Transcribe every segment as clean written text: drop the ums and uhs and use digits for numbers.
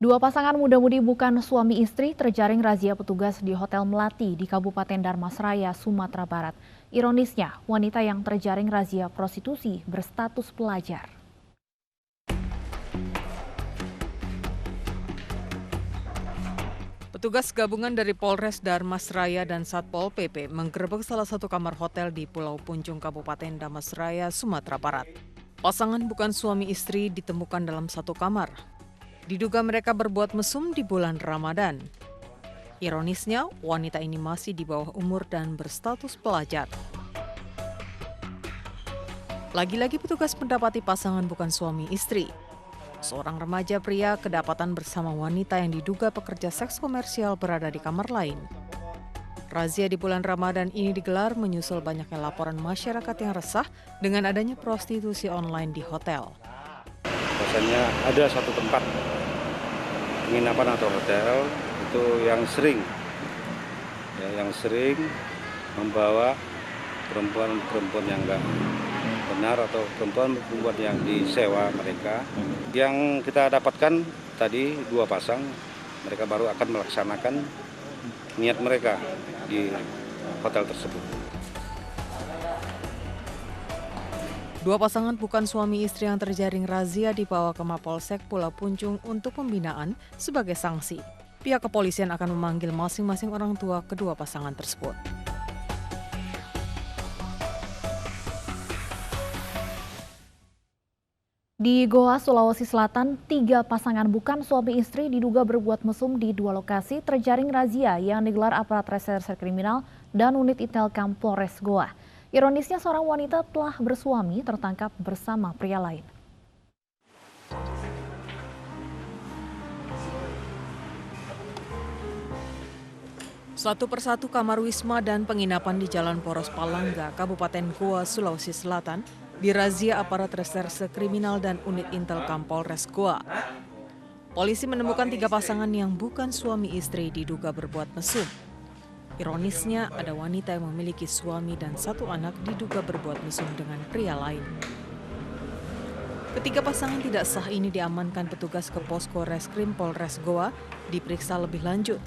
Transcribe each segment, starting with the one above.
Dua pasangan muda-mudi bukan suami istri terjaring razia petugas di Hotel Melati di Kabupaten Darmasraya, Sumatera Barat. Ironisnya, wanita yang terjaring razia prostitusi berstatus pelajar. Petugas gabungan dari Polres Darmasraya dan Satpol PP menggerebek salah satu kamar hotel di Pulau Punjung, Kabupaten Darmasraya, Sumatera Barat. Pasangan bukan suami istri ditemukan dalam satu kamar. Diduga mereka berbuat mesum di bulan Ramadan. Ironisnya, wanita ini masih di bawah umur dan berstatus pelajar. Lagi-lagi petugas mendapati pasangan bukan suami istri. Seorang remaja pria kedapatan bersama wanita yang diduga pekerja seks komersial berada di kamar lain. Razia di bulan Ramadan ini digelar menyusul banyaknya laporan masyarakat yang resah dengan adanya prostitusi online di hotel. Biasanya ada satu tempat penginapan atau hotel itu yang sering membawa perempuan-perempuan yang enggak benar atau perempuan yang disewa mereka. Yang kita dapatkan tadi 2 pasang, mereka baru akan melaksanakan niat mereka di hotel tersebut. Dua pasangan bukan suami istri yang terjaring razia dibawa ke Mapolsek Pulau Punjung untuk pembinaan sebagai sanksi. Pihak kepolisian akan memanggil masing-masing orang tua kedua pasangan tersebut. Di Goa, Sulawesi Selatan, 3 pasangan bukan suami istri diduga berbuat mesum di 2 lokasi terjaring razia yang digelar aparat reserse kriminal dan unit Intelkam Polres Goa. Ironisnya, seorang wanita telah bersuami tertangkap bersama pria lain. Satu persatu kamar wisma dan penginapan di Jalan Poros Palangga, Kabupaten Goa, Sulawesi Selatan, dirazia aparat reserse kriminal dan unit Intelkam Polres Goa. Polisi menemukan 3 pasangan yang bukan suami istri diduga berbuat mesum. Ironisnya, ada wanita yang memiliki suami dan 1 anak diduga berbuat mesum dengan pria lain. Ketiga pasangan tidak sah ini diamankan petugas ke Posko Reskrim Polres Goa, diperiksa lebih lanjut.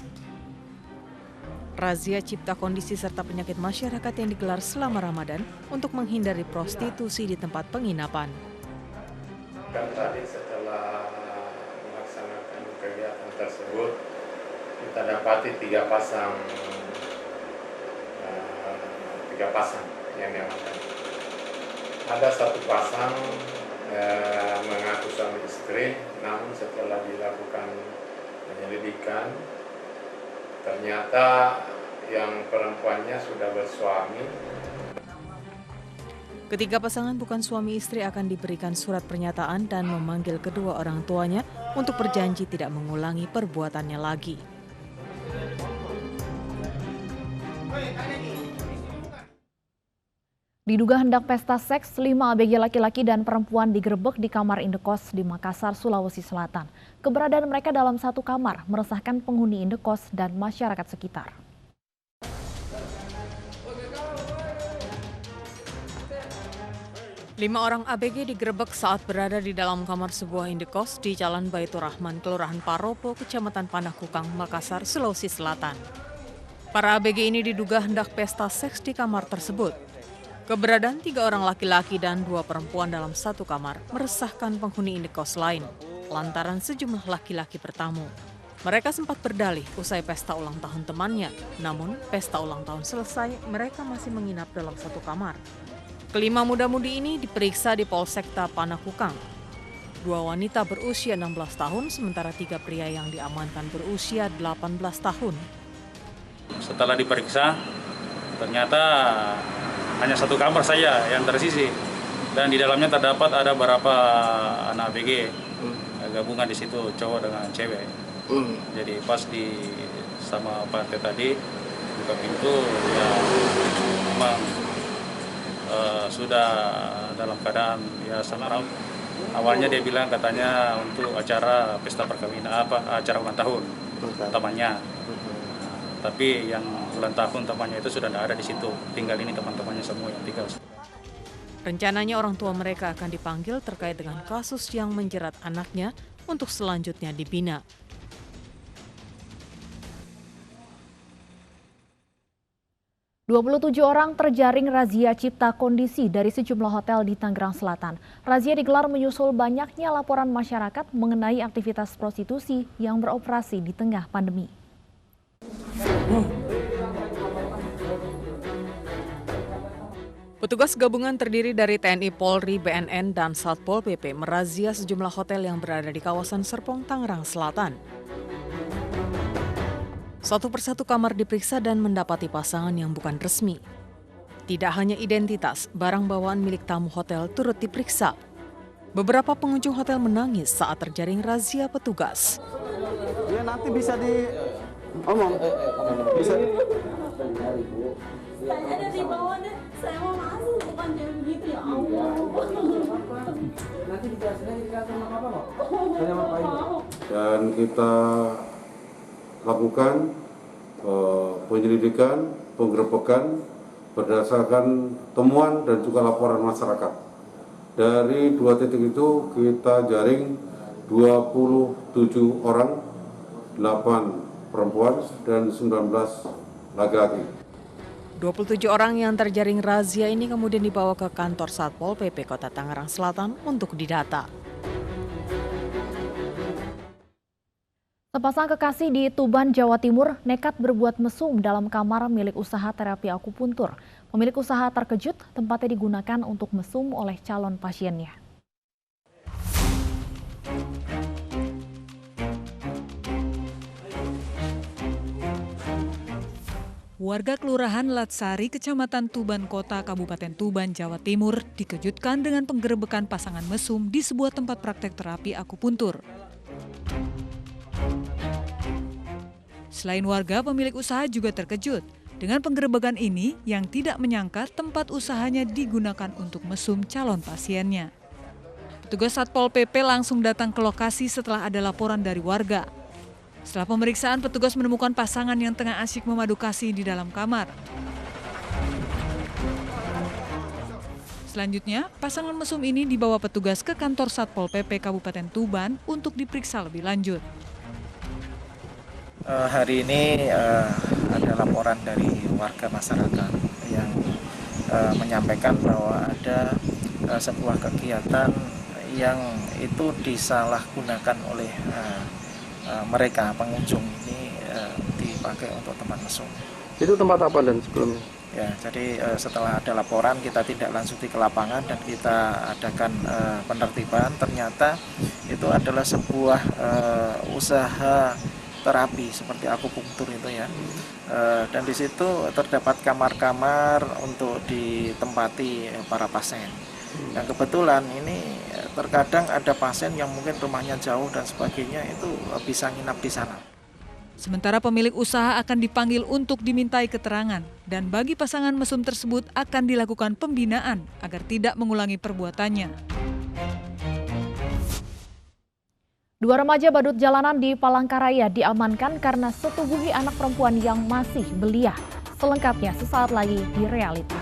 Razia cipta kondisi serta penyakit masyarakat yang digelar selama Ramadan untuk menghindari prostitusi di tempat penginapan. Kan tadi setelah melaksanakan kegiatan tersebut, kita dapati 3 pasang yang diamankan. Ada 1 pasang mengaku suami istri, namun setelah dilakukan penyelidikan, ternyata yang perempuannya sudah bersuami. Ketiga pasangan bukan suami istri akan diberikan surat pernyataan dan memanggil kedua orang tuanya untuk berjanji tidak mengulangi perbuatannya lagi. Diduga hendak pesta seks, 5 ABG laki-laki dan perempuan digerebek di kamar indekos di Makassar, Sulawesi Selatan. Keberadaan mereka dalam satu kamar meresahkan penghuni indekos dan masyarakat sekitar. Lima orang ABG digerebek saat berada di dalam kamar sebuah indekos di Jalan Baitur Rahman, Kelurahan Paropo, Kecamatan Panakukang, Makassar, Sulawesi Selatan. Para ABG ini diduga hendak pesta seks di kamar tersebut. Keberadaan 3 orang laki-laki dan 2 perempuan dalam satu kamar meresahkan penghuni indekos lain, lantaran sejumlah laki-laki bertamu. Mereka sempat berdalih usai pesta ulang tahun temannya, namun pesta ulang tahun selesai, mereka masih menginap dalam satu kamar. Kelima muda-mudi ini diperiksa di Polsekta Panakukang. 2 wanita berusia 16 tahun, sementara 3 pria yang diamankan berusia 18 tahun. Setelah diperiksa, ternyata hanya satu kamar saja yang tersisi, dan di dalamnya terdapat ada beberapa anak ABG gabungan di situ, cowok dengan cewek. Jadi pas di sama Pak T tadi buka pintu, ya memang sudah dalam keadaan ya sangat raut. Awalnya dia bilang katanya untuk acara pesta perkawinan, acara ulang tahun temannya. Tapi yang ulang tahun temannya itu sudah tidak ada di situ. Tinggal ini teman-temannya semua yang tinggal. Rencananya orang tua mereka akan dipanggil terkait dengan kasus yang menjerat anaknya untuk selanjutnya dibina. 27 orang terjaring razia cipta kondisi dari sejumlah hotel di Tangerang Selatan. Razia digelar menyusul banyaknya laporan masyarakat mengenai aktivitas prostitusi yang beroperasi di tengah pandemi. Petugas gabungan terdiri dari TNI, Polri, BNN, dan Satpol PP merazia sejumlah hotel yang berada di kawasan Serpong, Tangerang Selatan. Satu persatu kamar diperiksa dan mendapati pasangan yang bukan resmi. Tidak hanya identitas, barang bawaan milik tamu hotel turut diperiksa. Beberapa pengunjung hotel menangis saat terjaring razia petugas. Ya nanti bisa diomong. Bisa. Saya ada di bawah deh, saya mau masuk, bukan jam begitu ya Allah. Nanti dikasih sama apa kok? Saya ngapain? Dan kita lakukan penyelidikan, penggerebekan berdasarkan temuan dan juga laporan masyarakat. Dari 2 titik itu kita jaring 27 orang, 8 perempuan dan 19 laki-laki. 27 orang yang terjaring razia ini kemudian dibawa ke kantor Satpol PP Kota Tangerang Selatan untuk didata. Sepasang kekasih di Tuban, Jawa Timur nekat berbuat mesum dalam kamar milik usaha terapi akupuntur. Pemilik usaha terkejut tempatnya digunakan untuk mesum oleh calon pasiennya. Warga Kelurahan Latsari, Kecamatan Tuban Kota, Kabupaten Tuban, Jawa Timur dikejutkan dengan penggerebekan pasangan mesum di sebuah tempat praktek terapi akupuntur. Selain warga, pemilik usaha juga terkejut dengan penggerebekan ini yang tidak menyangka tempat usahanya digunakan untuk mesum calon pasiennya. Petugas Satpol PP langsung datang ke lokasi setelah ada laporan dari warga. Setelah pemeriksaan, petugas menemukan pasangan yang tengah asyik memadu kasih di dalam kamar. Selanjutnya, pasangan mesum ini dibawa petugas ke kantor Satpol PP Kabupaten Tuban untuk diperiksa lebih lanjut. Hari ini ada laporan dari warga masyarakat yang menyampaikan bahwa ada sebuah kegiatan yang itu disalahgunakan oleh mereka pengunjung ini dipakai untuk tempat mesum. Itu tempat apa dan sebelumnya? Ya, jadi setelah ada laporan kita tidak langsung ke lapangan dan kita adakan penertiban. Ternyata itu adalah sebuah usaha terapi seperti akupunktur itu ya. Dan di situ terdapat kamar-kamar untuk ditempati para pasien. Dan kebetulan ini terkadang ada pasien yang mungkin rumahnya jauh dan sebagainya itu bisa nginap di sana. Sementara pemilik usaha akan dipanggil untuk dimintai keterangan dan bagi pasangan mesum tersebut akan dilakukan pembinaan agar tidak mengulangi perbuatannya. 2 remaja badut jalanan di Palangkaraya diamankan karena setubuhi anak perempuan yang masih belia. Selengkapnya sesaat lagi di Realita.